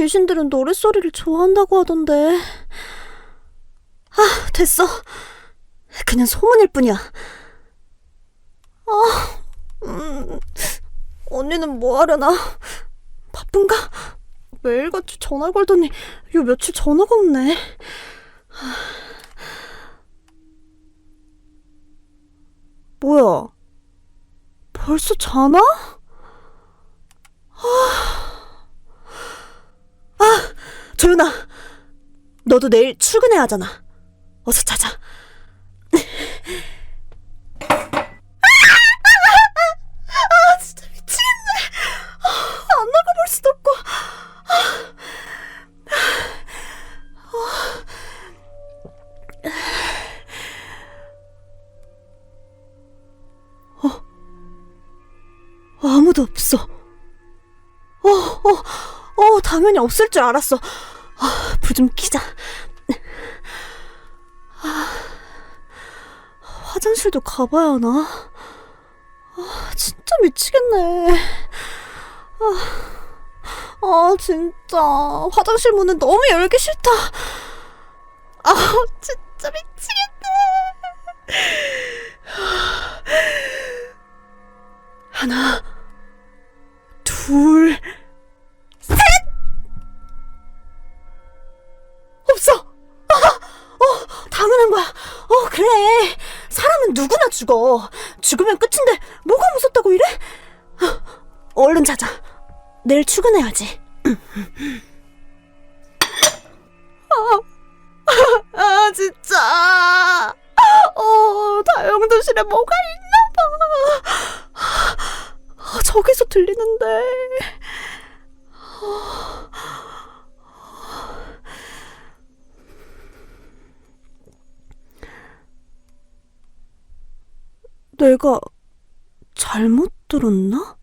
귀신들은 노랫소리를 좋아한다고 하던데. 아, 됐어. 그냥 소문일 뿐이야. 언니는 뭐 하려나? 바쁜가? 매일같이 전화 걸더니 요 며칠 전화가 없네. 뭐야? 벌써 자나? 조윤아, 너도 내일 출근해야 하잖아. 어서 자자. 진짜 미치겠네. 안 나가볼 수도 없고. 아무도 없어. 당연히 없을 줄 알았어. 불 좀 켜자. 화장실도 가봐야 하나? 진짜 미치겠네. 진짜 화장실 문은 너무 열기 싫다. 진짜 미치겠네. 하나, 둘, 셋! 없어! 당연한 거야. 그래. 사람은 누구나 죽어. 죽으면 끝인데 뭐가 무섭다고 이래? 얼른 자자. 내일 출근해야지. 진짜. 다용도실에 뭐가 있나봐. 저기서 들리는데. 내가 잘못 들었나?